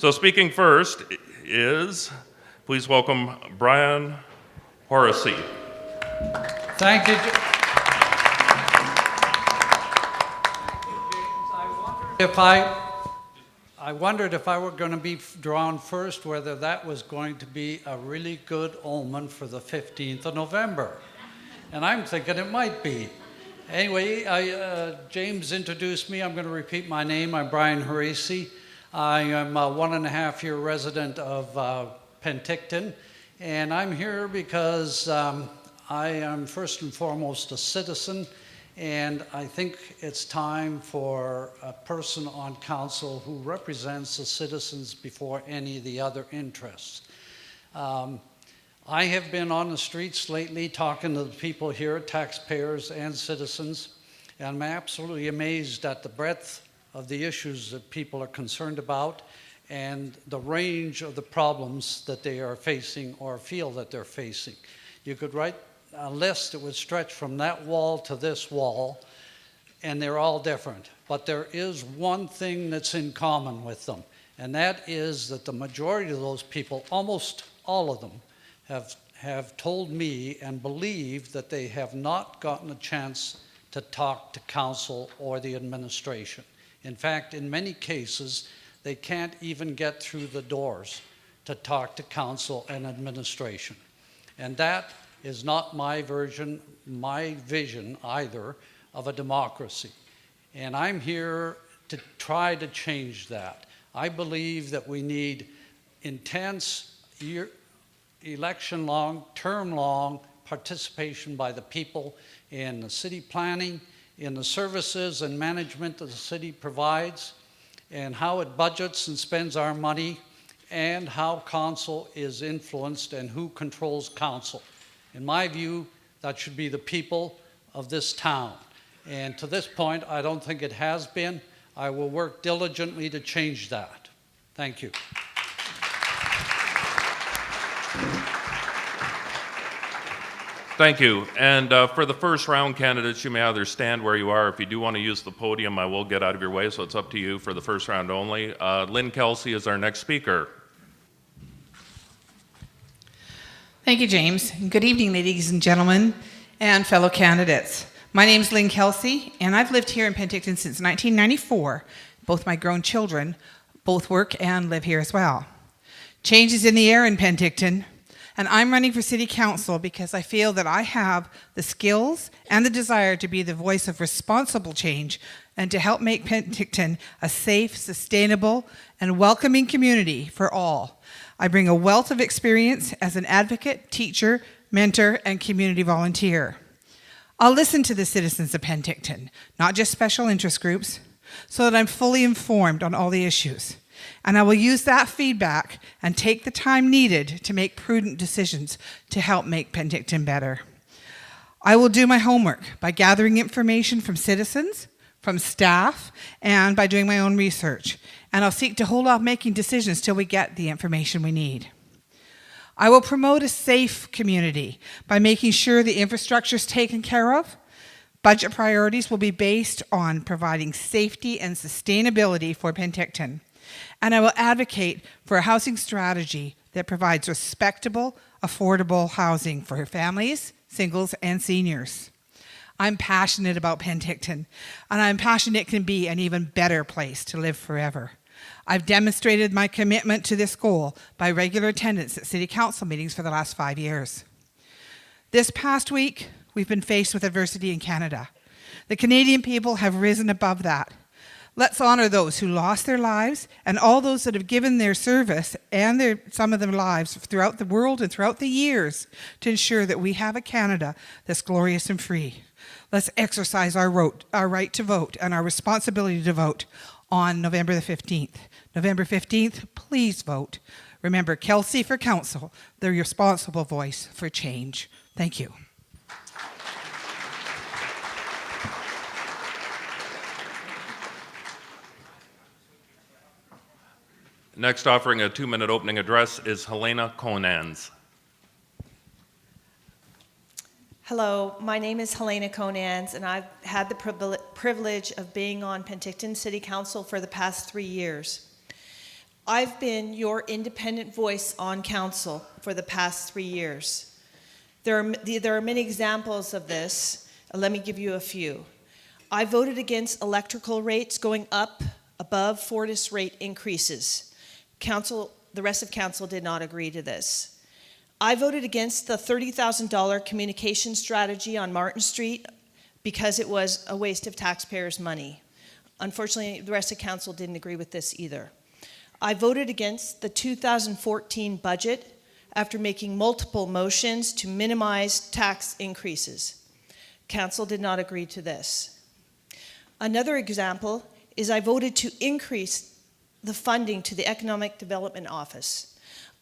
So speaking first is, please welcome Brian Horacy. Thank you. I wondered if I were going to be drawn first, whether that was going to be a really good omen for the 15th of November. And I'm thinking it might be. Anyway, James introduced me. I'm going to repeat my name. I'm Brian Horacy. I am a 1.5-year resident of Penticton, and I'm here because I am first and foremost a citizen, and I think it's time for a person on council who represents the citizens before any of the other interests. I have been on the streets lately talking to the people here, taxpayers and citizens, and I'm absolutely amazed at the breadth of the issues that people are concerned about and the range of the problems that they are facing or feel that they're facing. You could write a list that would stretch from that wall to this wall, and they're all different. But there is one thing that's in common with them, and that is that the majority of those people, almost all of them, have told me and believe that they have not gotten a chance to talk to council or the administration. In fact, in many cases, they can't even get through the doors to talk to council and administration. And that is not my vision either of a democracy. And I'm here to try to change that. I believe that we need intense election-long, term-long participation by the people in the city planning, in the services and management that the city provides, and how it budgets and spends our money, and how council is influenced and who controls council. In my view, that should be the people of this town. And to this point, I don't think it has been. I will work diligently to change that. Thank you. Thank you. And for the first round candidates, you may either stand where you are. If you do want to use the podium, I will get out of your way, so it's up to you for the first round only. Lynn Kelsey is our next speaker. Thank you, James. Good evening, ladies and gentlemen, and fellow candidates. My name is Lynn Kelsey, and I've lived here in Penticton since 1994. Both my grown children both work and live here as well. Change is in the air in Penticton, and I'm running for city council because I feel that I have the skills and the desire to be the voice of responsible change and to help make Penticton a safe, sustainable, and welcoming community for all. I bring a wealth of experience as an advocate, teacher, mentor, and community volunteer. I'll listen to the citizens of Penticton, not just special interest groups, so that I'm fully informed on all the issues. And I will use that feedback and take the time needed to make prudent decisions to help make Penticton better. I will do my homework by gathering information from citizens, from staff, and by doing my own research. And I'll seek to hold off making decisions till we get the information we need. I will promote a safe community by making sure the infrastructure is taken care of. Budget priorities will be based on providing safety and sustainability for Penticton. And I will advocate for a housing strategy that provides respectable, affordable housing for families, singles, and seniors. I'm passionate about Penticton, and I'm passionate it can be an even better place to live forever. I've demonstrated my commitment to this goal by regular attendance at City Council meetings for the last 5 years. This past week, we've been faced with adversity in Canada. The Canadian people have risen above that. Let's honor those who lost their lives and all those that have given their service and some of their lives throughout the world and throughout the years to ensure that we have a Canada that's glorious and free. Let's exercise our right to vote and our responsibility to vote on November the 15th. November 15th, please vote. Remember, Kelsey for council, the responsible voice for change. Thank you. Next, offering a 2-minute opening address is Helena Konanz. Hello, my name is Helena Konanz, and I've had the privilege of being on Penticton City Council for the past 3 years. I've been your independent voice on council for the past 3 years. There are many examples of this. Let me give you a few. I voted against electrical rates going up above Fortis rate increases. The rest of council did not agree to this. I voted against the $30,000 communication strategy on Martin Street because it was a waste of taxpayers' money. Unfortunately, the rest of council didn't agree with this either. I voted against the 2014 budget after making multiple motions to minimize tax increases. Council did not agree to this. Another example is I voted to increase the funding to the Economic Development Office,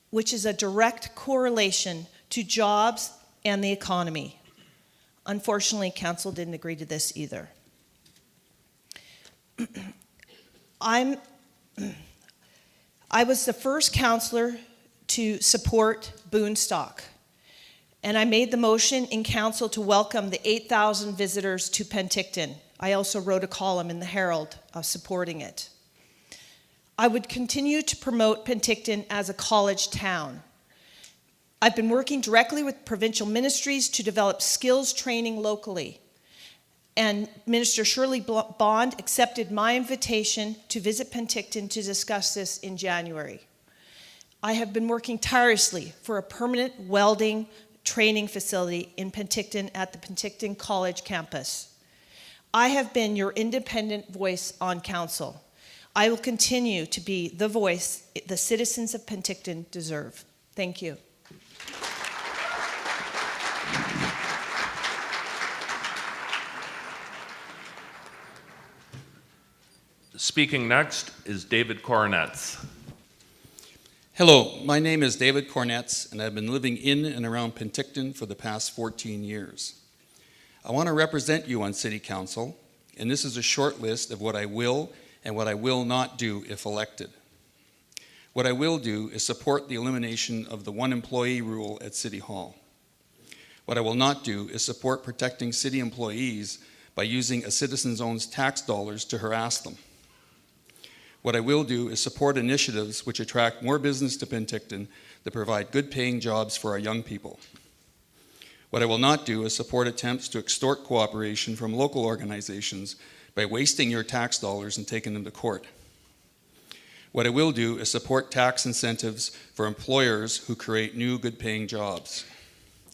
which is a direct correlation to jobs and the economy. Unfortunately, council didn't agree to this either. I was the first councillor to support Boonstock, and I made the motion in council to welcome the 8,000 visitors to Penticton. I also wrote a column in the Herald supporting it. I would continue to promote Penticton as a college town. I've been working directly with provincial ministries to develop skills training locally. And Minister Shirley Bond accepted my invitation to visit Penticton to discuss this in January. I have been working tirelessly for a permanent welding training facility in Penticton at the Penticton College campus. I have been your independent voice on council. I will continue to be the voice the citizens of Penticton deserve. Thank you. Speaking next is David Korinetz. Hello, my name is David Korinetz, and I've been living in and around Penticton for the past 14 years. I want to represent you on City Council, and this is a short list of what I will and what I will not do if elected. What I will do is support the elimination of the one employee rule at City Hall. What I will not do is support protecting city employees by using a citizen's own tax dollars to harass them. What I will do is support initiatives which attract more business to Penticton that provide good paying jobs for our young people. What I will not do is support attempts to extort cooperation from local organizations by wasting your tax dollars and taking them to court. What I will do is support tax incentives for employers who create new good paying jobs.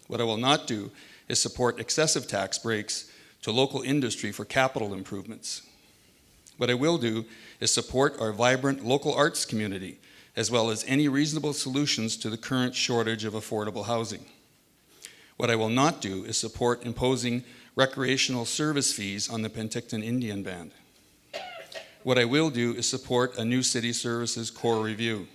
What I will not do is support excessive tax breaks to local industry for capital improvements. What I will do is support our vibrant local arts community, as well as any reasonable solutions to the current shortage of affordable housing. What I will not do is support imposing recreational service fees on the Penticton Indian Band. What I will do is support a new city services core review.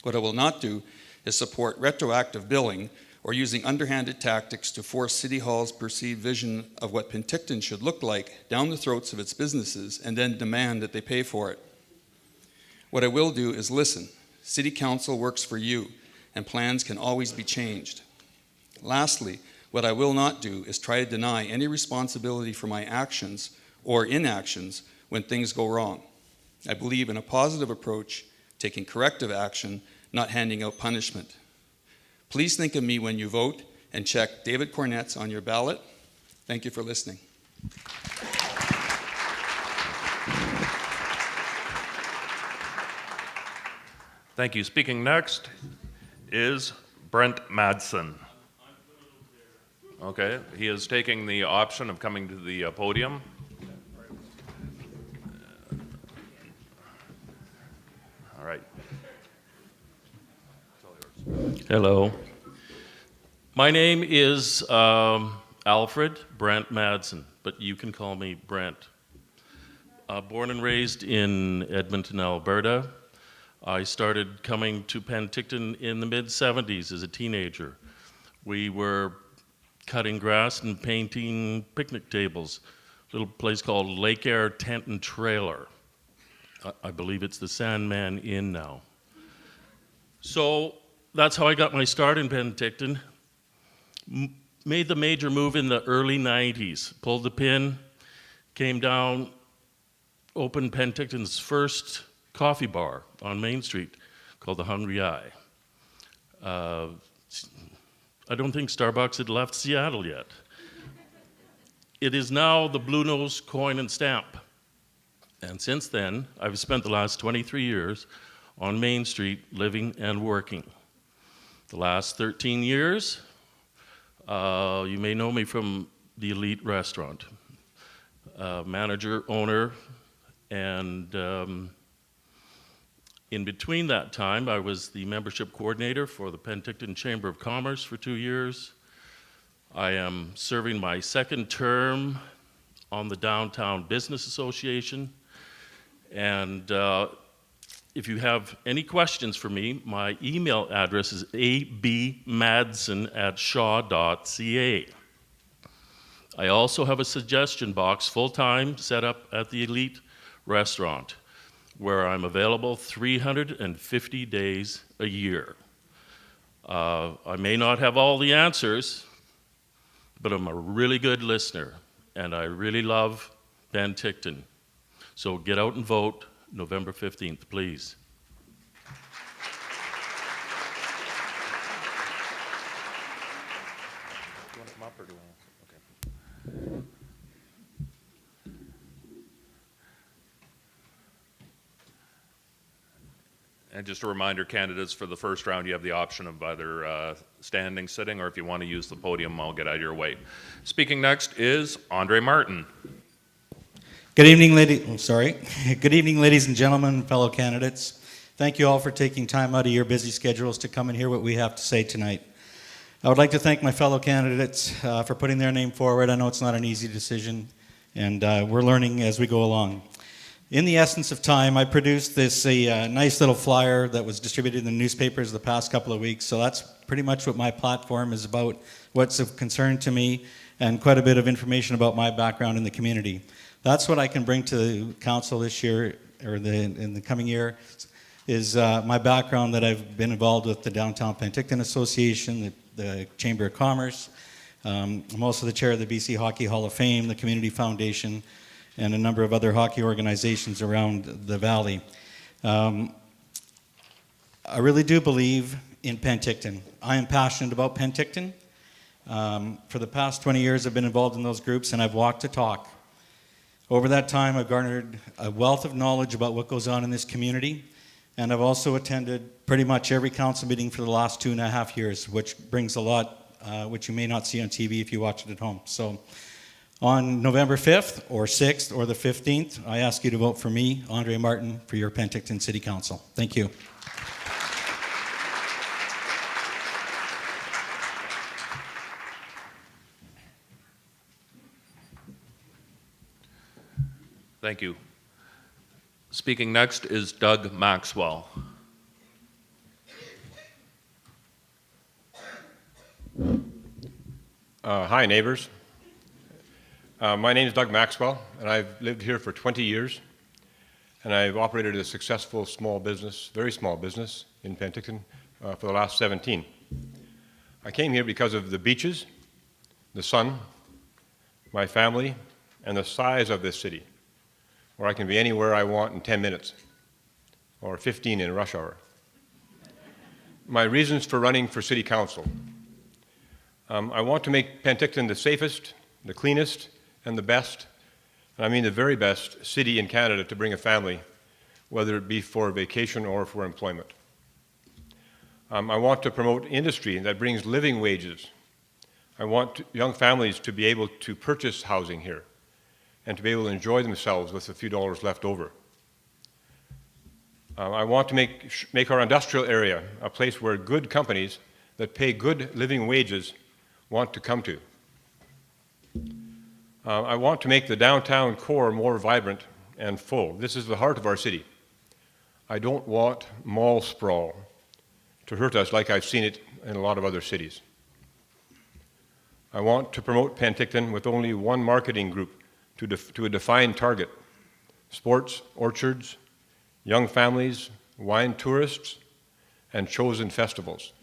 What I will not do is support retroactive billing or using underhanded tactics to force City Hall's perceived vision of what Penticton should look like down the throats of its businesses and then demand that they pay for it. What I will do is listen. City Council works for you, and plans can always be changed. Lastly, what I will not do is try to deny any responsibility for my actions or inactions when things go wrong. I believe in a positive approach, taking corrective action, not handing out punishment. Please think of me when you vote and check David Korinetz on your ballot. Thank you for listening. Thank you. Speaking next is Brent Madsen. Okay, he is taking the option of coming to the podium. All right. Hello. My name is Alfred Brent Madsen, but you can call me Brent. Born and raised in Edmonton, Alberta. I started coming to Penticton in the mid-'70s as a teenager. We were cutting grass and painting picnic tables. A little place called Lake Air Tent and Trailer. I believe it's the Sandman Inn now. So that's how I got my start in Penticton. Made the major move in the early 90s. Pulled the pin, came down, opened Penticton's first coffee bar on Main Street called the Hungry Eye. I don't think Starbucks had left Seattle yet. It is now the Blue Nose Coin and Stamp. And since then, I've spent the last 23 years on Main Street living and working. The last 13 years, you may know me from the Elite Restaurant. Manager, owner, and in between that time, I was the membership coordinator for the Penticton Chamber of Commerce for 2 years. I am serving my second term on the Downtown Business Association. And if you have any questions for me, my email address is abmadsen@shaw.ca. I also have a suggestion box full-time set up at the Elite Restaurant, where I'm available 350 days a year. I may not have all the answers, but I'm a really good listener, and I really love Penticton. So get out and vote November 15th, please. Do you want to come up or do you want to? Okay. And just a reminder, candidates, for the first round, you have the option of either standing, sitting, or if you want to use the podium, I'll get out of your way. Speaking next is Andre Martin. Good evening, Good evening, ladies and gentlemen, fellow candidates. Thank you all for taking time out of your busy schedules to come and hear what we have to say tonight. I would like to thank my fellow candidates for putting their name forward. I know it's not an easy decision, and we're learning as we go along. In the essence of time, I produced this nice little flyer that was distributed in the newspapers the past couple of weeks, so that's pretty much what my platform is about, what's of concern to me, and quite a bit of information about my background in the community. That's what I can bring to council this year, or in the coming year, is my background that I've been involved with the Downtown Penticton Association, the Chamber of Commerce. I'm also the chair of the BC Hockey Hall of Fame, the Community Foundation, and a number of other hockey organizations around the valley. I really do believe in Penticton. I am passionate about Penticton. For the past 20 years, I've been involved in those groups, and I've walked the talk. Over that time, I've garnered a wealth of knowledge about what goes on in this community, and I've also attended pretty much every council meeting for the last 2.5 years, which brings a lot, which you may not see on TV if you watch it at home. So on November 5th or 6th or the 15th, I ask you to vote for me, Andre Martin, for your Penticton City Council. Thank you. Thank you. Speaking next is Doug Maxwell. Hi, neighbors. My name is Doug Maxwell, and I've lived here for 20 years, and I've operated a successful small business, very small business, in Penticton for the last 17. I came here because of the beaches, the sun, my family, and the size of this city, where I can be anywhere I want in 10 minutes, or 15 in rush hour. My reasons for running for city council. I want to make Penticton the safest, the cleanest, and the best, and I mean the very best, city in Canada to bring a family, whether it be for vacation or for employment. I want to promote industry that brings living wages. I want young families to be able to purchase housing here and to be able to enjoy themselves with a few dollars left over. I want to make our industrial area a place where good companies that pay good living wages want to come to. I want to make the downtown core more vibrant and full. This is the heart of our city. I don't want mall sprawl to hurt us like I've seen it in a lot of other cities. I want to promote Penticton with only one marketing group to a defined target: sports, orchards, young families, wine tourists, and chosen festivals.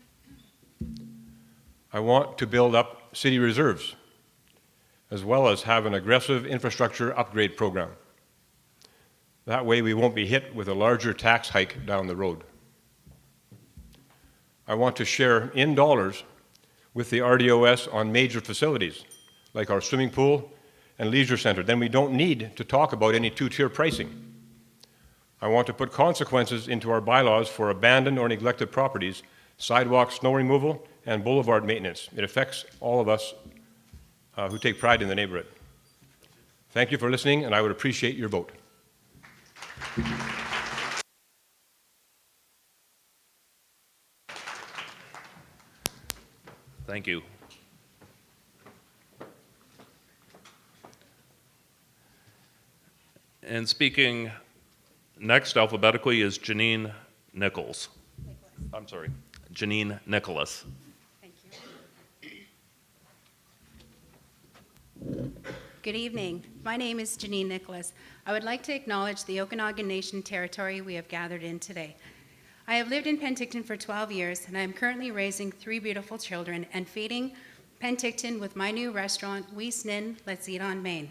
I want to build up city reserves, as well as have an aggressive infrastructure upgrade program. That way we won't be hit with a larger tax hike down the road. I want to share in dollars with the RDOS on major facilities, like our swimming pool and leisure center. Then we don't need to talk about any two-tier pricing. I want to put consequences into our bylaws for abandoned or neglected properties, sidewalk snow removal, and boulevard maintenance. It affects all of us who take pride in the neighborhood. Thank you for listening, and I would appreciate your vote. Thank you. And speaking next alphabetically is Jenine Nicholas. I'm sorry, Jenine Nicholas. Thank you. Good evening. My name is Jenine Nicholas. I would like to acknowledge the Okanagan Nation territory we have gathered in today. I have lived in Penticton for 12 years, and I am currently raising 3 beautiful children and feeding Penticton with my new restaurant, Dumesnil, Let's Eat on Main.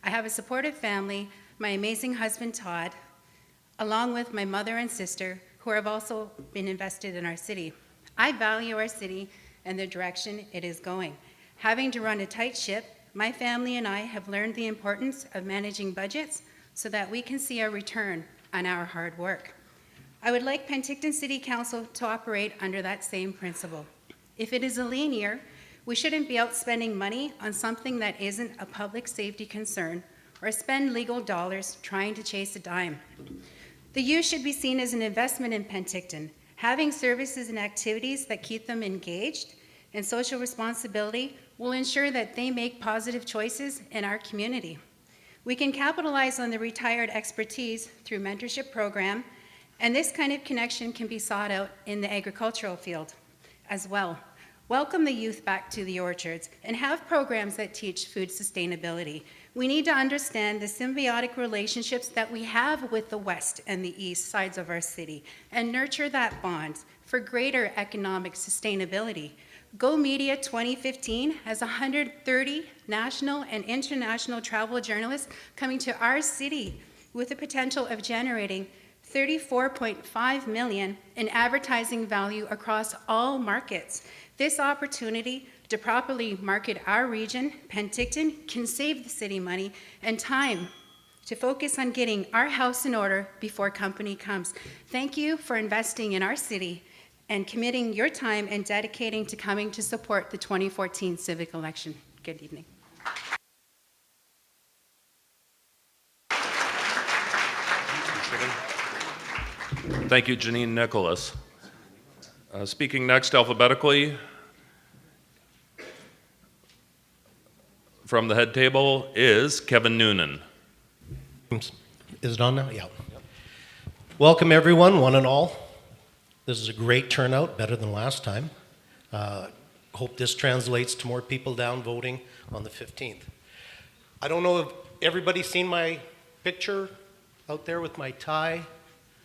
I have a supportive family, my amazing husband, Todd, along with my mother and sister, who have also been invested in our city. I value our city and the direction it is going. Having to run a tight ship, my family and I have learned the importance of managing budgets so that we can see a return on our hard work. I would like Penticton City Council to operate under that same principle. If it is a lean year, we shouldn't be out spending money on something that isn't a public safety concern or spend legal dollars trying to chase a dime. The youth should be seen as an investment in Penticton. Having services and activities that keep them engaged and social responsibility will ensure that they make positive choices in our community. We can capitalize on the retired expertise through mentorship program, and this kind of connection can be sought out in the agricultural field as well. Welcome the youth back to the orchards and have programs that teach food sustainability. We need to understand the symbiotic relationships that we have with the west and the east sides of our city and nurture that bond for greater economic sustainability. Go Media 2015 has 130 national and international travel journalists coming to our city with the potential of generating $34.5 million in advertising value across all markets. This opportunity to properly market our region, Penticton, can save the city money and time to focus on getting our house in order before company comes. Thank you for investing in our city and committing your time and dedicating to coming to support the 2014 civic election. Good evening. Thank you, Jenine Nicholas. Speaking next alphabetically, from the head table is Kevin Noonan. Is it on now? Yeah. Welcome everyone, one and all. This is a great turnout, better than last time. Hope this translates to more people down voting on the 15th. I don't know if everybody's seen my picture out there with my tie.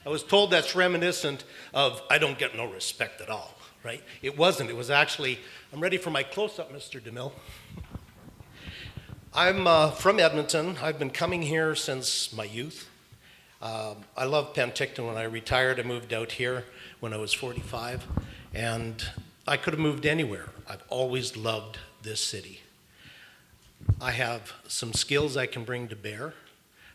I was told that's reminiscent of I don't get no respect at all, right? It wasn't. It was actually, I'm ready for my close-up, Mr. DeMille. I'm from Edmonton. I've been coming here since my youth. I love Penticton. When I retired, I moved out here when I was 45, and I could have moved anywhere. I've always loved this city. I have some skills I can bring to bear.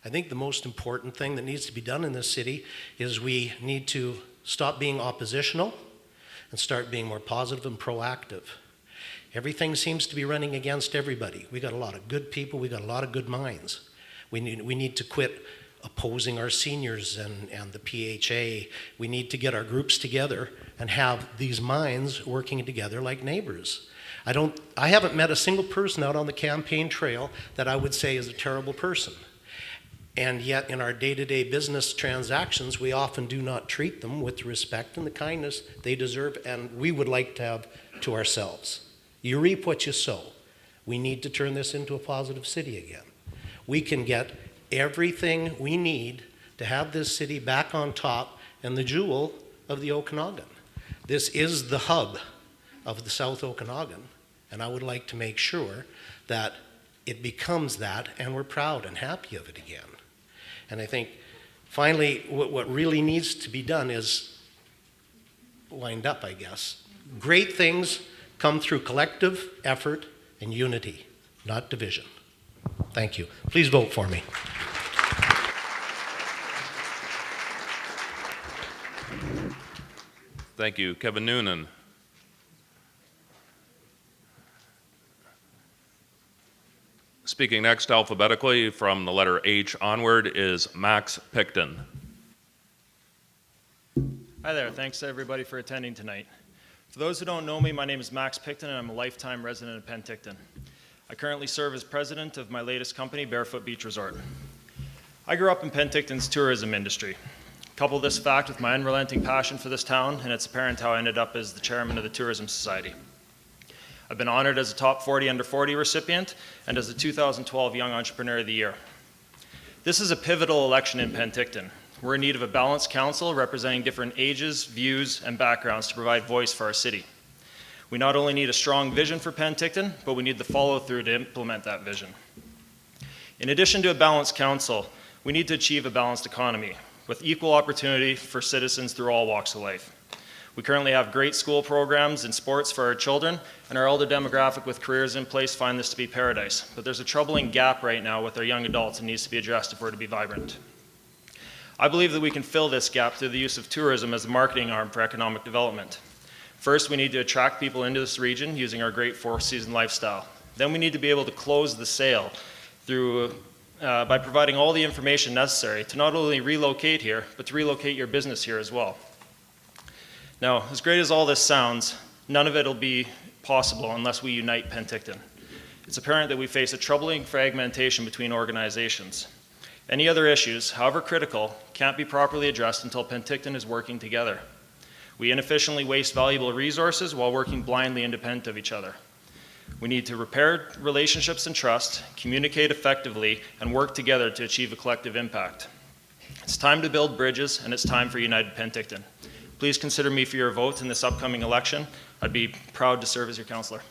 I think the most important thing that needs to be done in this city is we need to stop being oppositional and start being more positive and proactive. Everything seems to be running against everybody. We got a lot of good people, we got a lot of good minds. We need to quit opposing our seniors and the PHA. We need to get our groups together and have these minds working together like neighbors. I haven't met a single person out on the campaign trail that I would say is a terrible person. And yet in our day-to-day business transactions, we often do not treat them with the respect and the kindness they deserve and we would like to have to ourselves. You reap what you sow. We need to turn this into a positive city again. We can get everything we need to have this city back on top and the jewel of the Okanagan. This is the hub of the South Okanagan, and I would like to make sure that it becomes that and we're proud and happy of it again. And I think Finally, what really needs to be done is lined up, I guess. Great things come through collective effort and unity, not division. Thank you. Please vote for me. Thank you. Kevin Noonan. Speaking next alphabetically from the letter H onward is Max Picton. Hi there. Thanks to everybody for attending tonight. For those who don't know me, my name is Max Picton, and I'm a lifetime resident of Penticton. I currently serve as president of my latest company, Barefoot Beach Resort. I grew up in Penticton's tourism industry. Couple this fact with my unrelenting passion for this town, and it's apparent how I ended up as the chairman of the Tourism Society. I've been honored as a Top 40 Under 40 recipient and as the 2012 Young Entrepreneur of the Year. This is a pivotal election in Penticton. We're in need of a balanced council representing different ages, views, and backgrounds to provide voice for our city. We not only need a strong vision for Penticton, but we need the follow-through to implement that vision. In addition to a balanced council, we need to achieve a balanced economy with equal opportunity for citizens through all walks of life. We currently have great school programs and sports for our children, and our elder demographic with careers in place find this to be paradise. But there's a troubling gap right now with our young adults and needs to be addressed if we're to be vibrant. I believe that we can fill this gap through the use of tourism as a marketing arm for economic development. First, we need to attract people into this region using our great four-season lifestyle. Then we need to be able to close the sale through by providing all the information necessary to not only relocate here, but to relocate your business here as well. Now, as great as all this sounds, none of it will be possible unless we unite Penticton. It's apparent that we face a troubling fragmentation between organizations. Any other issues, however critical, can't be properly addressed until Penticton is working together. We inefficiently waste valuable resources while working blindly independent of each other. We need to repair relationships and trust, communicate effectively, and work together to achieve a collective impact. It's time to build bridges, and it's time for United Penticton. Please consider me for your vote in this upcoming election. I'd be proud to serve as your councillor.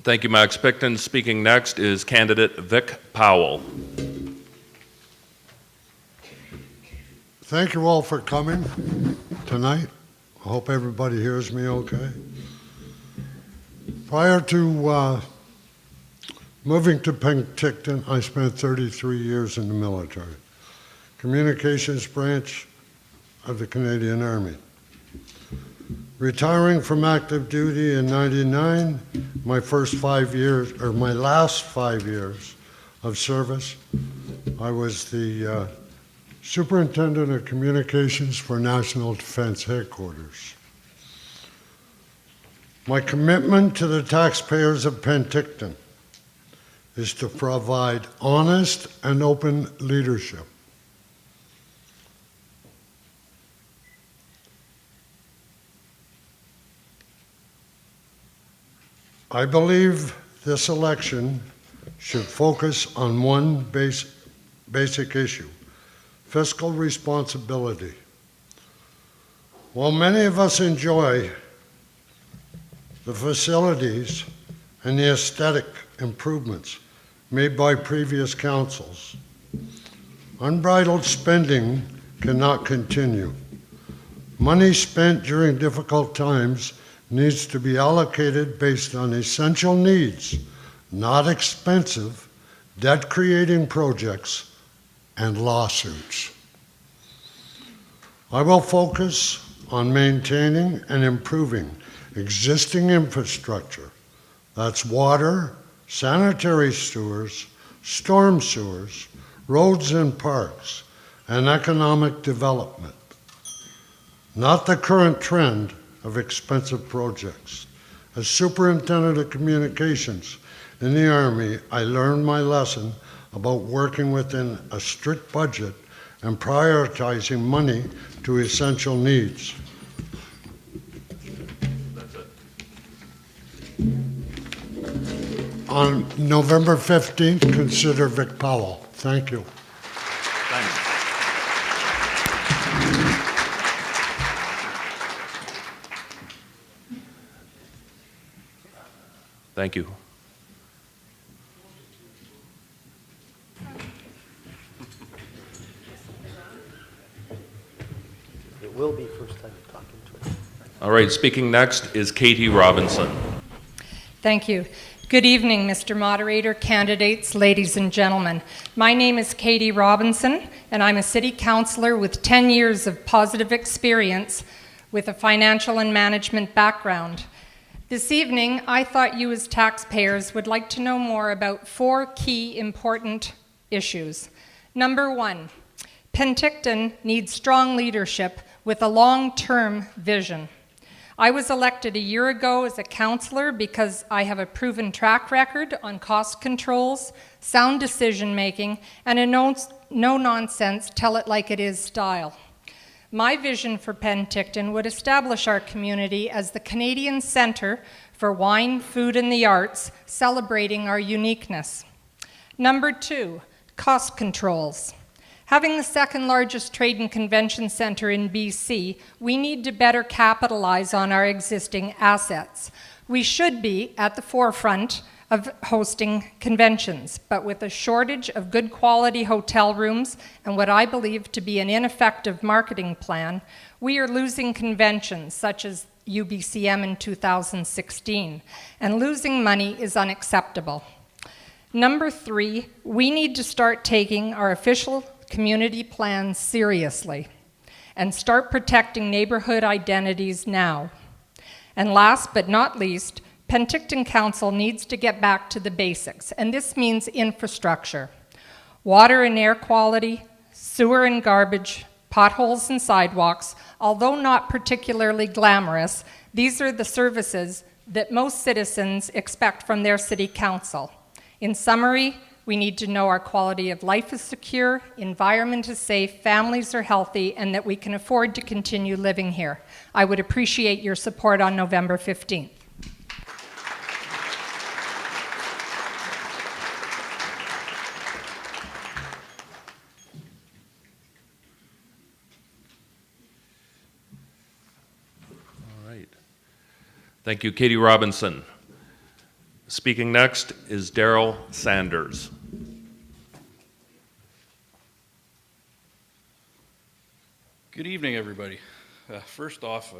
Thank you, Max Picton. Speaking next is candidate Vic Powell. Thank you all for coming tonight. I hope everybody hears me okay. Prior to moving to Penticton, I spent 33 years in the military, communications branch of the Canadian Army. Retiring from active duty in '99, my last 5 years of service, I was the Superintendent of Communications for National Defense Headquarters. My commitment to the taxpayers of Penticton is to provide honest and open leadership. I believe this election should focus on one basic issue: fiscal responsibility. While many of us enjoy the facilities and the aesthetic improvements made by previous councils, unbridled spending cannot continue. Money spent during difficult times needs to be allocated based on essential needs, not expensive, debt-creating projects and lawsuits. I will focus on maintaining and improving existing infrastructure. That's water, sanitary sewers, storm sewers, roads and parks, and economic development. Not the current trend of expensive projects. As Superintendent of Communications in the Army, I learned my lesson about working within a strict budget and prioritizing money to essential needs. On November 15th, consider Vic Powell. Thank you. Thanks. Thank you. It will be first time talking to her. All right, speaking next is Katie Robinson. Thank you. Good evening, Mr. Moderator, candidates, ladies and gentlemen. My name is Katie Robinson, and I'm a city councillor with 10 years of positive experience with a financial and management background. This evening, I thought you as taxpayers would like to know more about 4 key important issues. Number 1, Penticton needs strong leadership with a long-term vision. I was elected a year ago as a councillor because I have a proven track record on cost controls, sound decision-making, and a no-nonsense, tell-it-like-it-is style. My vision for Penticton would establish our community as the Canadian Centre for Wine, Food, and the Arts, celebrating our uniqueness. Number 2, cost controls. Having the second largest trade and convention centre in BC, we need to better capitalize on our existing assets. We should be at the forefront of hosting conventions, but with a shortage of good quality hotel rooms and what I believe to be an ineffective marketing plan, we are losing conventions such as UBCM in 2016, and losing money is unacceptable. Number 3, we need to start taking our official community plans seriously and start protecting neighborhood identities now. And last but not least, Penticton Council needs to get back to the basics, and this means infrastructure. Water and air quality, sewer and garbage, potholes and sidewalks, although not particularly glamorous, these are the services that most citizens expect from their city council. In summary, we need to know our quality of life is secure, environment is safe, families are healthy, and that we can afford to continue living here. I would appreciate your support on November 15th. All right. Thank you, Katie Robinson. Speaking next is Darryl Sanders. Good evening, everybody. First off,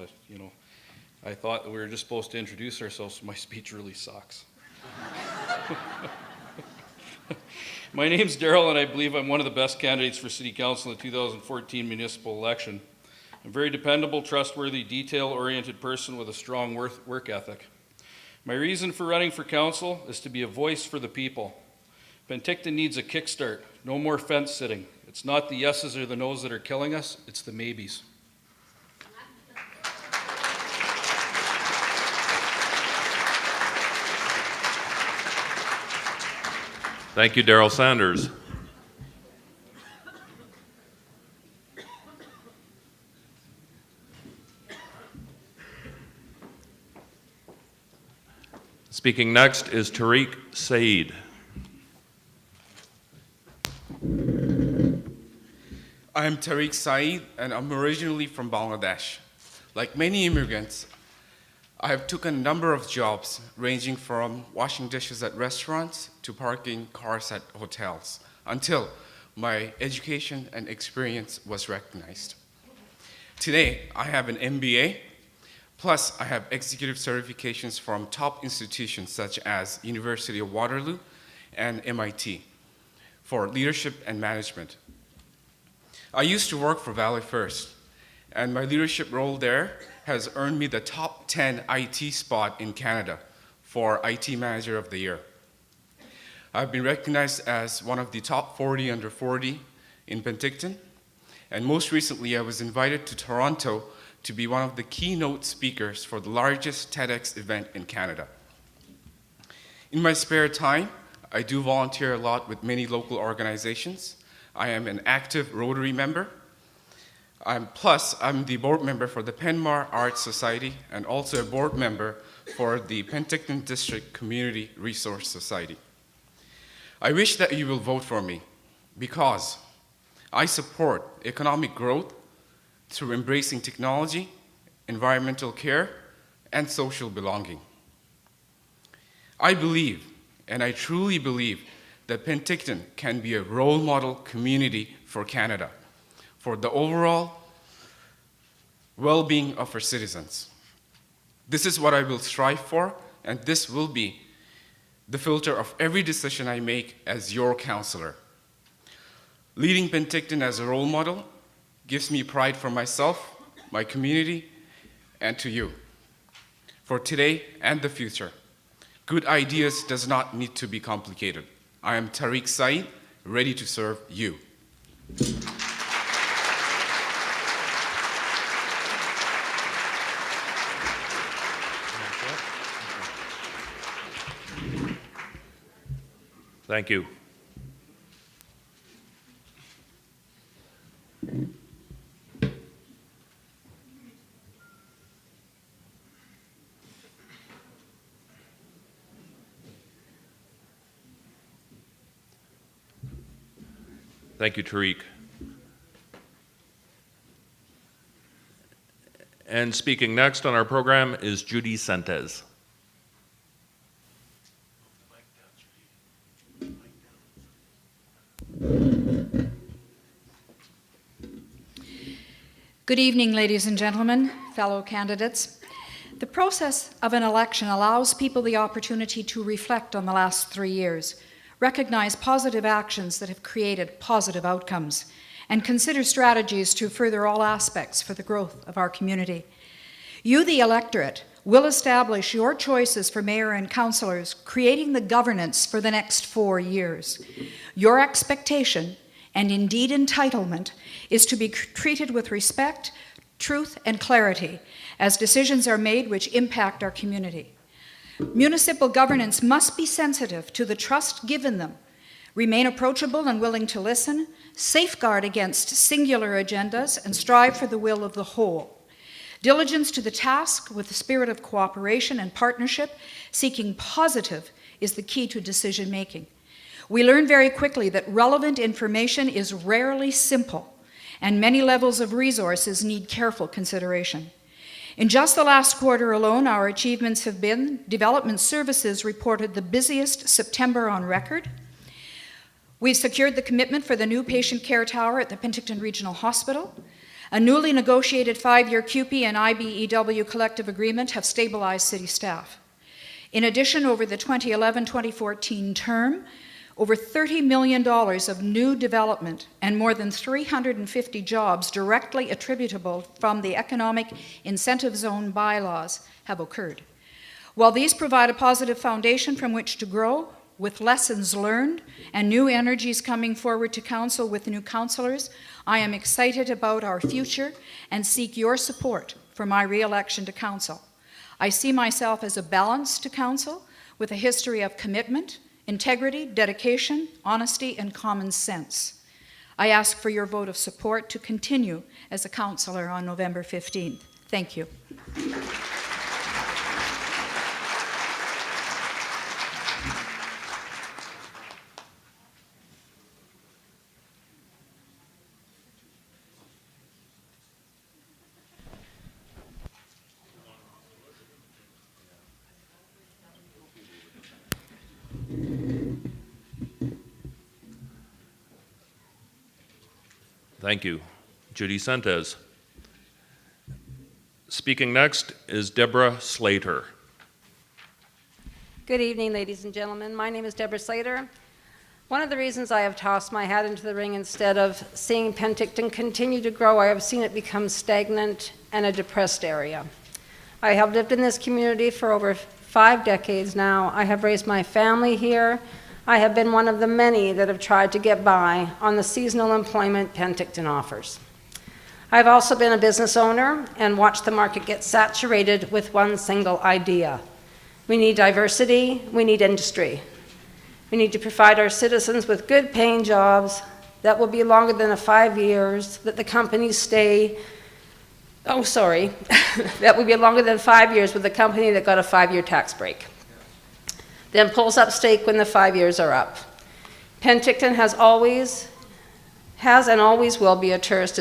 I thought that we were just supposed to introduce ourselves, so my speech really sucks. My name's Darryl, and I believe I'm one of the best candidates for City Council in the 2014 municipal election. I'm a very dependable, trustworthy, detail-oriented person with a strong work ethic. My reason for running for council is to be a voice for the people. Penticton needs a kickstart, no more fence sitting. It's not the yeses or the nos that are killing us, it's the maybes. Thank you, Darryl Sanders. Speaking next is Tarik Sayeed. I'm Tarik Sayeed, and I'm originally from Bangladesh. Like many immigrants, I have taken a number of jobs, ranging from washing dishes at restaurants to parking cars at hotels, until my education and experience was recognized. Today, I have an MBA, plus I have executive certifications from top institutions such as University of Waterloo and MIT for leadership and management. I used to work for Valley First, and my leadership role there has earned me the top 10 IT spot in Canada for IT Manager of the Year. I've been recognized as one of the top 40 under 40 in Penticton, and most recently I was invited to Toronto to be one of the keynote speakers for the largest TEDx event in Canada. In my spare time, I do volunteer a lot with many local organizations. I am an active Rotary member. Plus, I'm the board member for the Penmar Arts Society and also a board member for the Penticton District Community Resource Society. I wish that you will vote for me because I support economic growth through embracing technology, environmental care, and social belonging. I believe, and I truly believe, that Penticton can be a role model community for Canada, for the overall well-being of our citizens. This is what I will strive for, and this will be the filter of every decision I make as your councillor. Leading Penticton as a role model gives me pride for myself, my community, and to you, for today and the future. Good ideas does not need to be complicated. I am Tarik Sayeed, ready to serve you. Thank you. Thank you, Tarik. And speaking next on our program is Judy Sentes. Good evening, ladies and gentlemen, fellow candidates. The process of an election allows people the opportunity to reflect on the last 3 years, recognize positive actions that have created positive outcomes, and consider strategies to further all aspects for the growth of our community. You, the electorate, will establish your choices for mayor and councillors, creating the governance for the next 4 years. Your expectation, and indeed entitlement, is to be treated with respect, truth, and clarity as decisions are made which impact our community. Municipal governance must be sensitive to the trust given them, remain approachable and willing to listen, safeguard against singular agendas, and strive for the will of the whole. Diligence to the task with the spirit of cooperation and partnership, seeking positive, is the key to decision making. We learn very quickly that relevant information is rarely simple, and many levels of resources need careful consideration. In just the last quarter alone, our achievements have been: development services reported the busiest September on record. We've secured the commitment for the new patient care tower at the Penticton Regional Hospital. A newly negotiated 5-year CUPE and IBEW collective agreement have stabilized city staff. In addition, over the 2011-2014 term, over $30 million of new development and more than 350 jobs directly attributable from the Economic Incentive Zone bylaws have occurred. While these provide a positive foundation from which to grow, with lessons learned and new energies coming forward to council with new councillors, I am excited about our future and seek your support for my re-election to council. I see myself as a balance to council with a history of commitment, integrity, dedication, honesty, and common sense. I ask for your vote of support to continue as a councillor on November 15th. Thank you. Thank you. Judy Sentes. Speaking next is Debra Slater. Good evening, ladies and gentlemen. My name is Debra Slater. One of the reasons I have tossed my hat into the ring instead of seeing Penticton continue to grow, I have seen it become stagnant and a depressed area. I have lived in this community for over 5 decades now. I have raised my family here. I have been one of the many that have tried to get by on the seasonal employment Penticton offers. I've also been a business owner and watched the market get saturated with one single idea. We need diversity, we need industry. We need to provide our citizens with good paying jobs, that will be longer than the 5 years that the companies stay. Oh, sorry. That would be longer than 5 years with a company that got a 5-year tax break. Then pulls up stake when the 5 years are up. Penticton has and always will be a tourist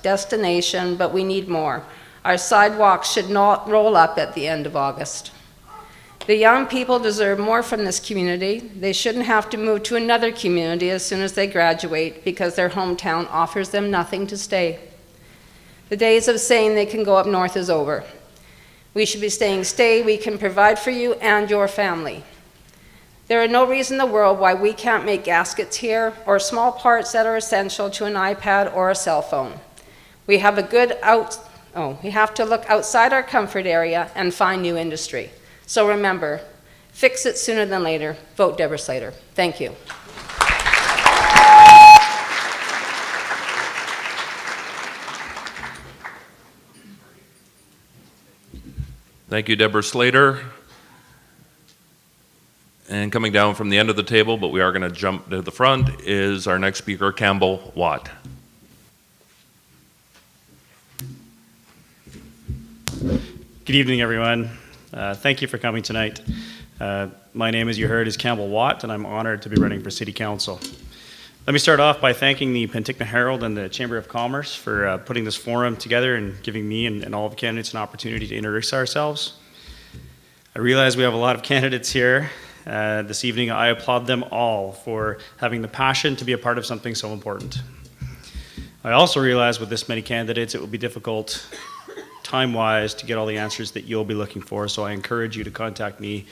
destination, but we need more. Our sidewalks should not roll up at the end of August. The young people deserve more from this community. They shouldn't have to move to another community as soon as they graduate because their hometown offers them nothing to stay. The days of saying they can go up north is over. We should be saying, stay, we can provide for you and your family. There are no reason in the world why we can't make gaskets here or small parts that are essential to an iPad or a cell phone. We have to look outside our comfort area and find new industry. So remember, fix it sooner than later. Vote Debra Slater. Thank you. Thank you, Debra Slater. And coming down from the end of the table, but we are going to jump to the front, is our next speaker, Campbell Watt. Good evening, everyone. Thank you for coming tonight. My name, as you heard, is Campbell Watt, and I'm honored to be running for City Council. Let me start off by thanking the Penticton Herald and the Chamber of Commerce for putting this forum together and giving me and all of the candidates an opportunity to introduce ourselves. I realize we have a lot of candidates here this evening. I applaud them all for having the passion to be a part of something so important. I also realize with this many candidates, it will be difficult time-wise to get all the answers that you'll be looking for, so I encourage you to contact me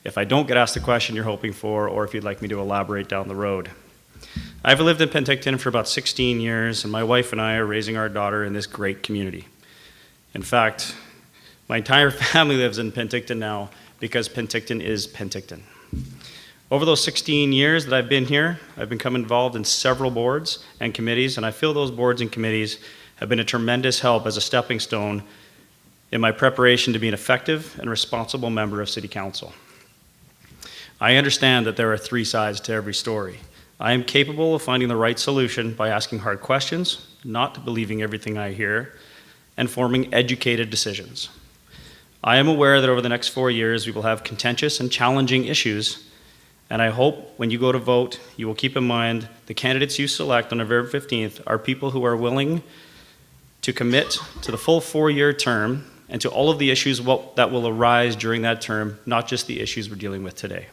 if I don't get asked the question you're hoping for, or if you'd like me to elaborate down the road. I've lived in Penticton for about 16 years, and my wife and I are raising our daughter in this great community. In fact, my entire family lives in Penticton now because Penticton is Penticton. Over those 16 years that I've been here, I've become involved in several boards and committees, and I feel those boards and committees have been a tremendous help as a stepping stone in my preparation to be an effective and responsible member of City Council. I understand that there are three sides to every story. I am capable of finding the right solution by asking hard questions, not believing everything I hear, and forming educated decisions. I am aware that over the next 4 years we will have contentious and challenging issues, and I hope when you go to vote, you will keep in mind the candidates you select on November 15th are people who are willing to commit to the full 4-year term and to all of the issues that will arise during that term, not just the issues we're dealing with today.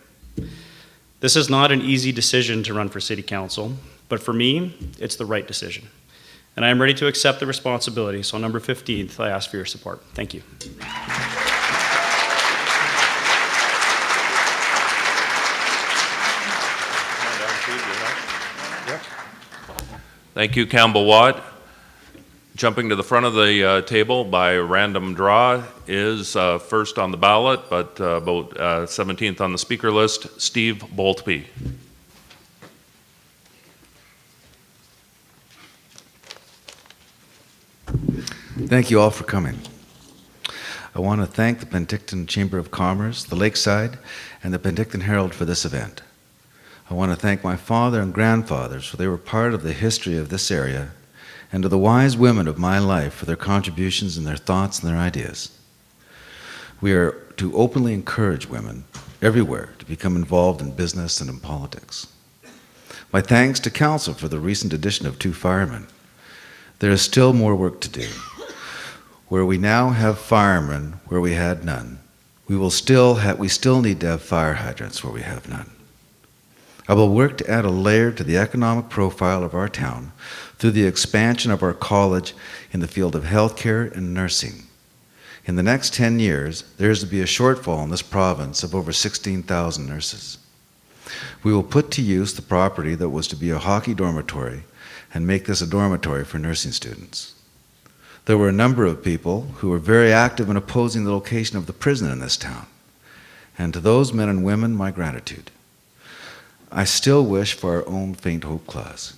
This is not an easy decision to run for City Council, but for me, it's the right decision. And I am ready to accept the responsibility, so on November 15th, I ask for your support. Thank you. Thank you, Campbell Watt. Jumping to the front of the table by random draw is first on the ballot, but about 17th on the speaker list, Steve Boultbee. Thank you all for coming. I want to thank the Penticton Chamber of Commerce, the Lakeside, and the Penticton Herald for this event. I want to thank my father and grandfathers, for they were part of the history of this area, and to the wise women of my life for their contributions and their thoughts and their ideas. We are to openly encourage women everywhere to become involved in business and in politics. My thanks to Council for the recent addition of 2 firemen. There is still more work to do. Where we now have firemen where we had none, we still need to have fire hydrants where we have none. I will work to add a layer to the economic profile of our town through the expansion of our college in the field of healthcare and nursing. In the next 10 years, there is to be a shortfall in this province of over 16,000 nurses. We will put to use the property that was to be a hockey dormitory and make this a dormitory for nursing students. There were a number of people who were very active in opposing the location of the prison in this town. And to those men and women, my gratitude. I still wish for our own faint hope clause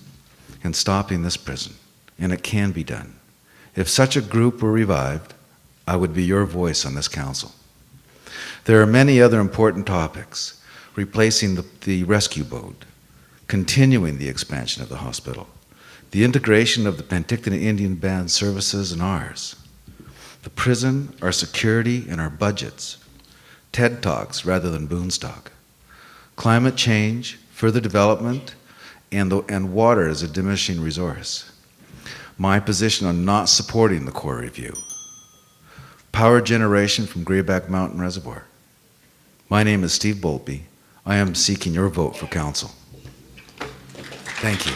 in stopping this prison, and it can be done. If such a group were revived, I would be your voice on this council. There are many other important topics: replacing the rescue boat, continuing the expansion of the hospital, the integration of the Penticton Indian Band services and ours, the prison, our security, and our budgets, TED Talks rather than Boonstock, climate change, further development, and water as a diminishing resource, my position on not supporting the core review, power generation from Greyback Mountain Reservoir. My name is Steve Boultbee. I am seeking your vote for council. Thank you.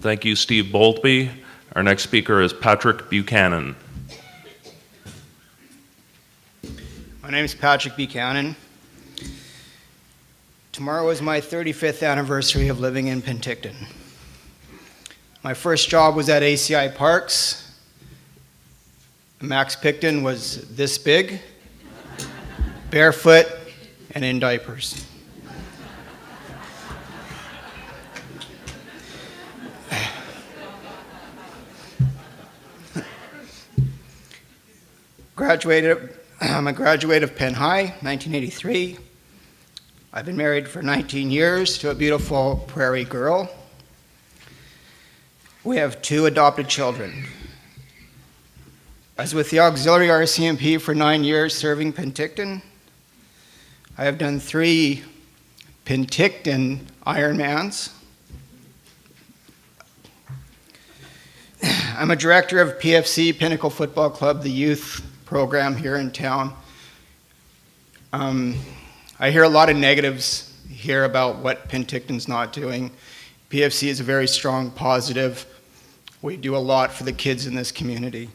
Thank you, Steve Boultbee. Our next speaker is Patrick Buchanan. My name is Patrick Buchanan. Tomorrow is my 35th anniversary of living in Penticton. My first job was at ACI Parks. Max Picton was this big, barefoot, and in diapers. I'm a graduate of Penn High, 1983. I've been married for 19 years to a beautiful prairie girl. We have 2 adopted children. I was with the Auxiliary RCMP for 9 years serving Penticton. I have done 3 Penticton Ironmans. I'm a director of PFC, Pinnacle Football Club, the youth program here in town. I hear a lot of negatives here about what Penticton's not doing. PFC is a very strong positive. We do a lot for the kids in this community.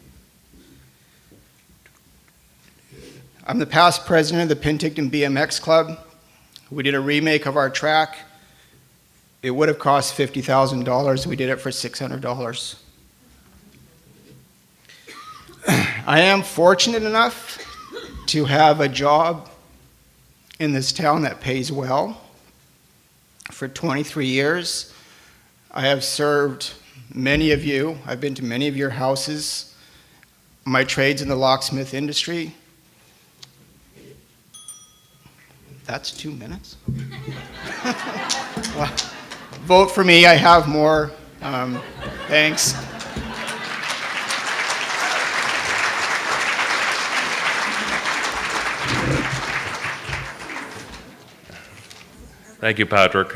I'm the past president of the Penticton BMX Club. We did a remake of our track. It would have cost $50,000. We did it for $600. I am fortunate enough to have a job in this town that pays well. For 23 years, I have served many of you. I've been to many of your houses. My trade's in the locksmith industry. That's 2 minutes? Well, vote for me, I have more. Thanks. Thank you, Patrick.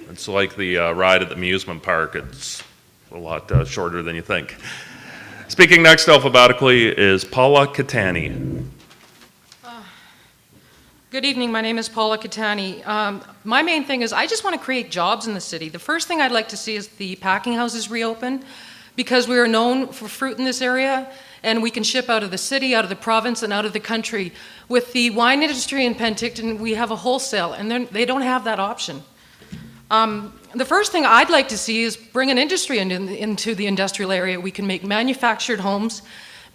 It's like the ride at the amusement park. It's a lot shorter than you think. Speaking next alphabetically is Paula Cattani. Good evening, my name is Paula Cattani. My main thing is I just want to create jobs in the city. The first thing I'd like to see is the packing houses reopen, because we are known for fruit in this area, and we can ship out of the city, out of the province, and out of the country. With the wine industry in Penticton, we have a wholesale, and they don't have that option. The first thing I'd like to see is bring an industry into the industrial area. We can make manufactured homes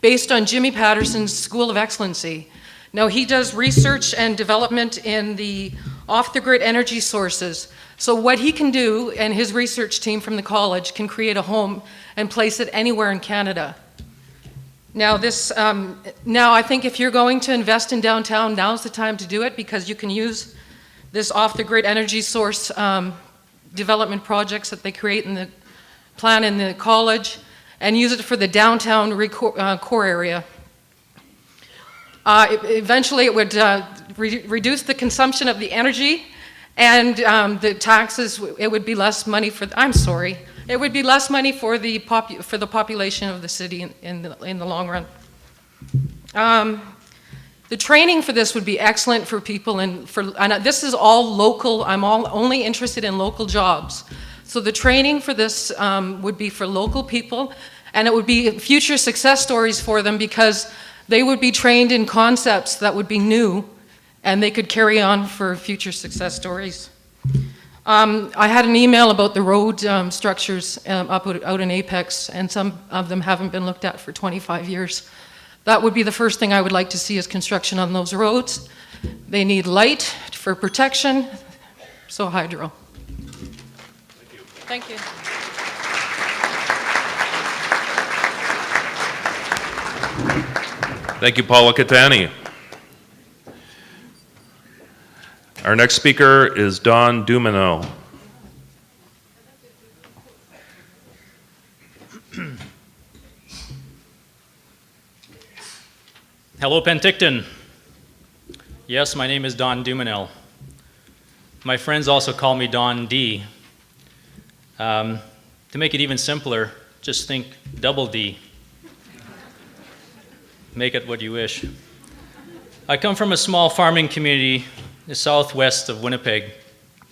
based on Jimmy Patterson's School of Excellency. Now, he does research and development in the off-the-grid energy sources. So what he can do, and his research team from the college, can create a home and place it anywhere in Canada. Now, I think if you're going to invest in downtown, now's the time to do it, because you can use this off-the-grid energy source development projects that they create in the plan in the college, and use it for the downtown core area. Eventually, it would reduce the consumption of the energy, and the taxes. It would be less money for. It would be less money for the population of the city in the long run. The training for this would be excellent for people, and this is all local. I'm only interested in local jobs. So the training for this would be for local people, and it would be future success stories for them, because they would be trained in concepts that would be new, and they could carry on for future success stories. I had an email about the road structures out in Apex, and some of them haven't been looked at for 25 years. That would be the first thing I would like to see, is construction on those roads. They need light for protection, so hydro. Thank you. Thank you. Thank you, Paula Cattani. Our next speaker is Don Dumesnil. Hello, Penticton. Yes, my name is Don Dumesnil. My friends also call me Don D. To make it even simpler, just think double D. Make it what you wish. I come from a small farming community southwest of Winnipeg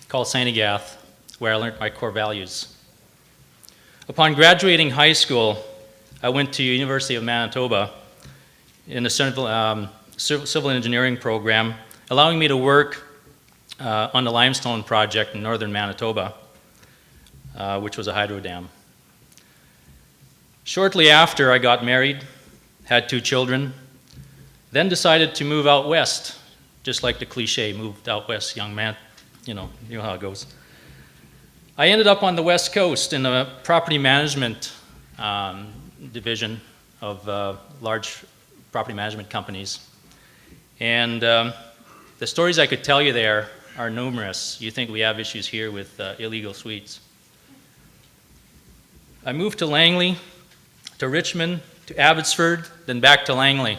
called St. Agath, where I learned my core values. Upon graduating high school, I went to University of Manitoba in the civil engineering program, allowing me to work on the limestone project in northern Manitoba, which was a hydro dam. Shortly after, I got married, had 2 children, then decided to move out west, just like the cliche, moved out west, young man, you know how it goes. I ended up on the West Coast in the property management division of large property management companies. And the stories I could tell you there are numerous. You think we have issues here with illegal suites. I moved to Langley, to Richmond, to Abbotsford, then back to Langley.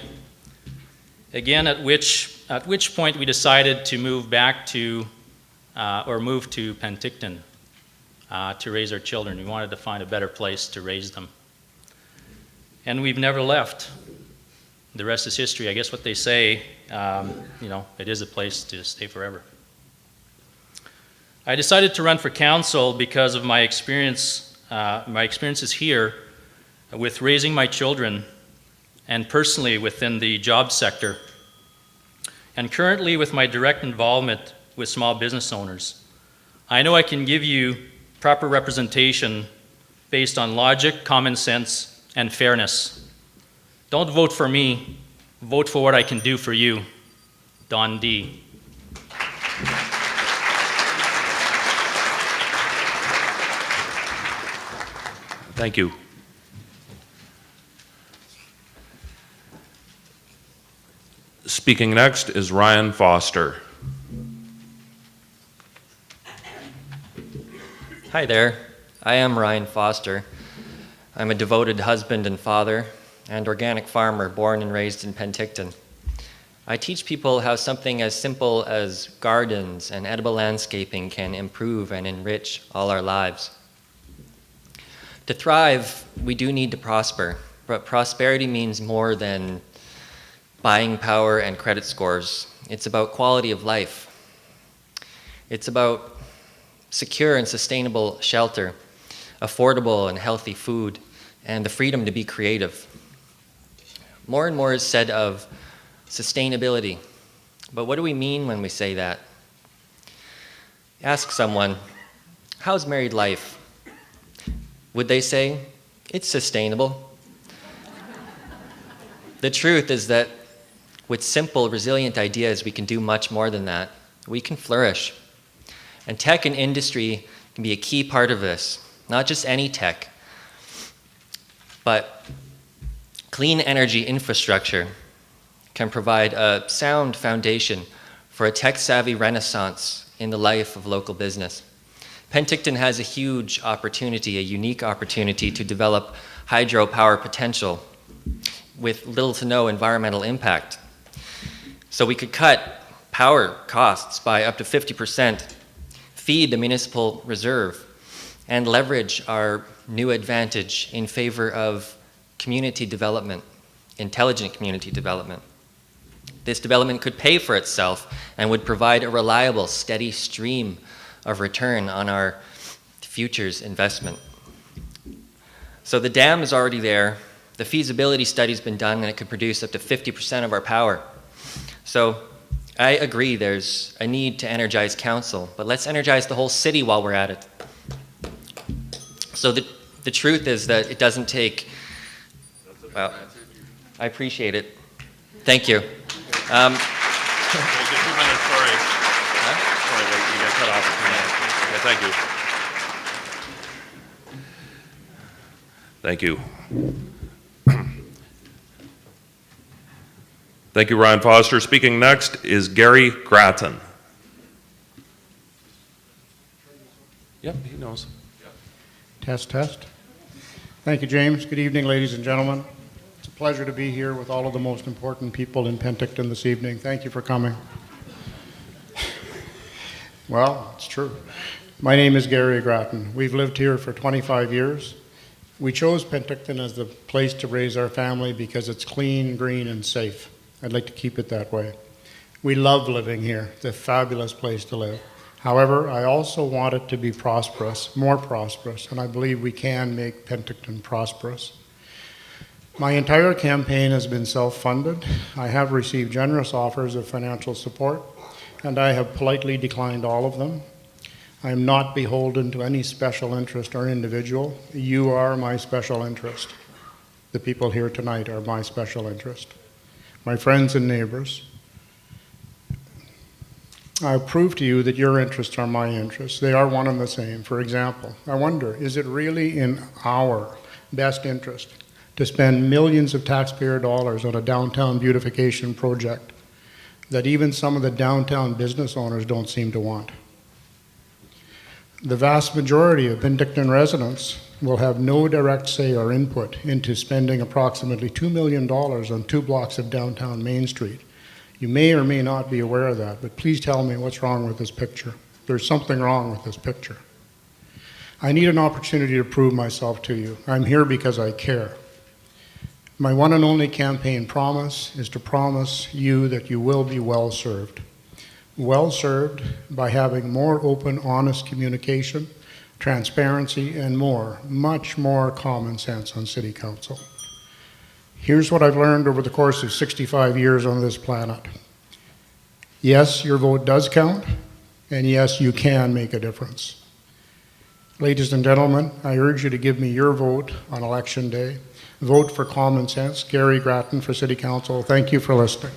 Again, at which point we decided to move back to, move to Penticton to raise our children. We wanted to find a better place to raise them. And we've never left. The rest is history. I guess what they say, it is a place to stay forever. I decided to run for council because of my experiences here with raising my children and personally within the job sector, and currently with my direct involvement with small business owners. I know I can give you proper representation based on logic, common sense, and fairness. Don't vote for me, vote for what I can do for you. Don D. Thank you. Speaking next is Ryan Foster. Hi there, I am Ryan Foster. I'm a devoted husband and father and organic farmer born and raised in Penticton. I teach people how something as simple as gardens and edible landscaping can improve and enrich all our lives. To thrive, we do need to prosper, but prosperity means more than buying power and credit scores. It's about quality of life. It's about secure and sustainable shelter, affordable and healthy food, and the freedom to be creative. More and more is said of sustainability, but what do we mean when we say that? Ask someone, how's married life? Would they say, it's sustainable? The truth is that with simple, resilient ideas, we can do much more than that. We can flourish. And tech and industry can be a key part of this. Not just any tech, but clean energy infrastructure can provide a sound foundation for a tech-savvy renaissance in the life of local business. Penticton has a huge opportunity, a unique opportunity to develop hydropower potential with little to no environmental impact. So we could cut power costs by up to 50%, feed the municipal reserve, and leverage our new advantage in favor of community development, intelligent community development. This development could pay for itself and would provide a reliable, steady stream of return on our future's investment. So the dam is already there. The feasibility study's been done, and it could produce up to 50% of our power. So I agree there's a need to energize council, but let's energize the whole city while we're at it. So the truth is that it doesn't take, well, I appreciate it. Thank you. Take a 2 minutes, sorry. Huh? Sorry, you got cut off. Yeah, thank you. Thank you. Thank you, Ryan Foster. Speaking next is Garry Gratton. Yep, he knows. Test, test. Thank you, James. Good evening, ladies and gentlemen. It's a pleasure to be here with all of the most important people in Penticton this evening. Thank you for coming. Well, it's true. My name is Garry Gratton. We've lived here for 25 years. We chose Penticton as the place to raise our family because it's clean, green, and safe. I'd like to keep it that way. We love living here. It's a fabulous place to live. However, I also want it to be prosperous, more prosperous, and I believe we can make Penticton prosperous. My entire campaign has been self-funded. I have received generous offers of financial support, and I have politely declined all of them. I am not beholden to any special interest or individual. You are my special interest. The people here tonight are my special interest. My friends and neighbors, I prove to you that your interests are my interests. They are one and the same. For example, I wonder, is it really in our best interest to spend millions of taxpayer dollars on a downtown beautification project that even some of the downtown business owners don't seem to want? The vast majority of Penticton residents will have no direct say or input into spending approximately $2 million on 2 blocks of downtown Main Street. You may or may not be aware of that, but please tell me what's wrong with this picture. There's something wrong with this picture. I need an opportunity to prove myself to you. I'm here because I care. My one and only campaign promise is to promise you that you will be well served. Well served by having more open, honest communication, transparency, and more, much more common sense on City Council. Here's what I've learned over the course of 65 years on this planet. Yes, your vote does count, and yes, you can make a difference. Ladies and gentlemen, I urge you to give me your vote on Election Day. Vote for common sense. Garry Gratton for City Council. Thank you for listening.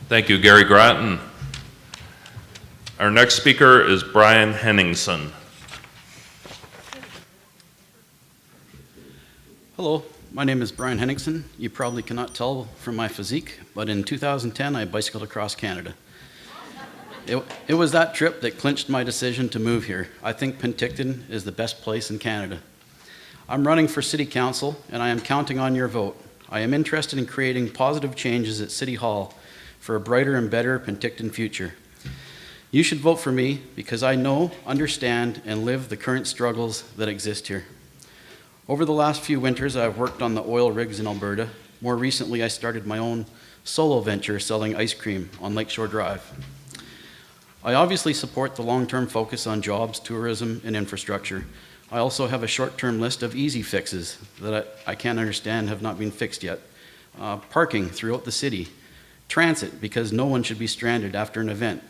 Thank you, Garry Gratton. Our next speaker is Brian Henningson. Hello, my name is Brian Henningson. You probably cannot tell from my physique, but in 2010 I bicycled across Canada. It was that trip that clinched my decision to move here. I think Penticton is the best place in Canada. I'm running for City Council and I am counting on your vote. I am interested in creating positive changes at City Hall for a brighter and better Penticton future. You should vote for me because I know, understand, and live the current struggles that exist here. Over the last few winters, I've worked on the oil rigs in Alberta. More recently, I started my own solo venture selling ice cream on Lakeshore Drive. I obviously support the long-term focus on jobs, tourism, and infrastructure. I also have a short-term list of easy fixes that I can't understand have not been fixed yet. Parking throughout the city. Transit, because no one should be stranded after an event.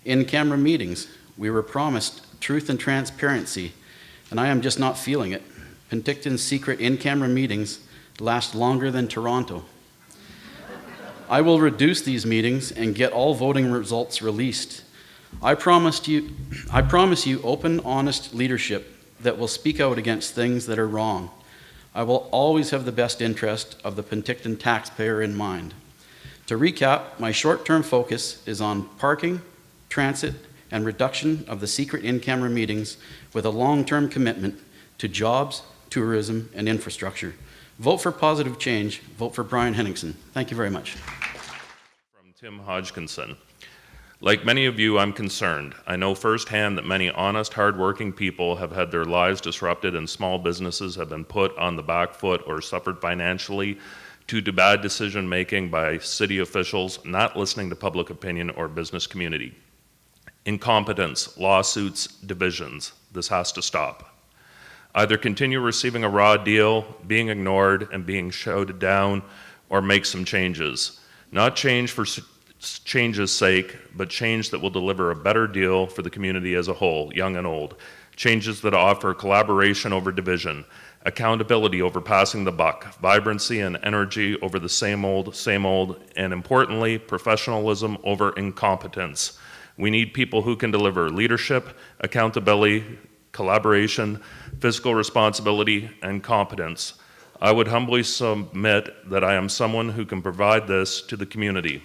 In-camera meetings. We were promised truth and transparency, and I am just not feeling it. Penticton's secret in-camera meetings last longer than Toronto. I will reduce these meetings and get all voting results released. I promise you open, honest leadership that will speak out against things that are wrong. I will always have the best interest of the Penticton taxpayer in mind. To recap, my short-term focus is on parking, transit, and reduction of the secret in-camera meetings with a long-term commitment to jobs, tourism, and infrastructure. Vote for positive change. Vote for Brian Henningson. Thank you very much. From Tim Hodgkinson. Like many of you, I'm concerned. I know firsthand that many honest, hardworking people have had their lives disrupted and small businesses have been put on the back foot or suffered financially due to bad decision-making by city officials not listening to public opinion or business community. Incompetence, lawsuits, divisions. This has to stop. Either continue receiving a raw deal, being ignored, and being shouted down, or make some changes. Not change for change's sake, but change that will deliver a better deal for the community as a whole, young and old. Changes that offer collaboration over division, accountability over passing the buck, vibrancy and energy over the same old, and importantly, professionalism over incompetence. We need people who can deliver leadership, accountability, collaboration, fiscal responsibility, and competence. I would humbly submit that I am someone who can provide this to the community.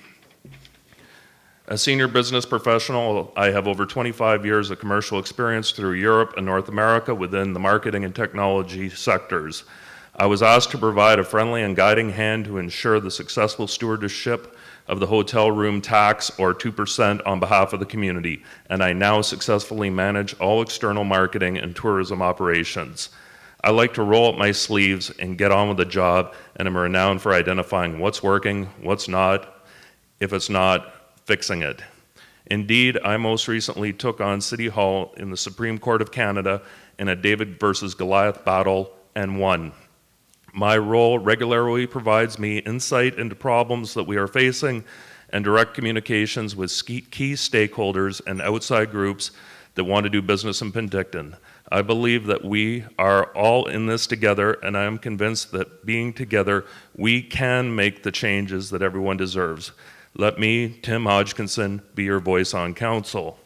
As senior business professional, I have over 25 years of commercial experience through Europe and North America within the marketing and technology sectors. I was asked to provide a friendly and guiding hand to ensure the successful stewardship of the hotel room tax, or 2%, on behalf of the community, and I now successfully manage all external marketing and tourism operations. I like to roll up my sleeves and get on with the job, and am renowned for identifying what's working, what's not, if it's not, fixing it. Indeed, I most recently took on City Hall in the Supreme Court of Canada in a David versus Goliath battle and won. My role regularly provides me insight into problems that we are facing and direct communications with key stakeholders and outside groups that want to do business in Penticton. I believe that we are all in this together, and I am convinced that being together, we can make the changes that everyone deserves. Let me, Tim Hodgkinson, be your voice on council.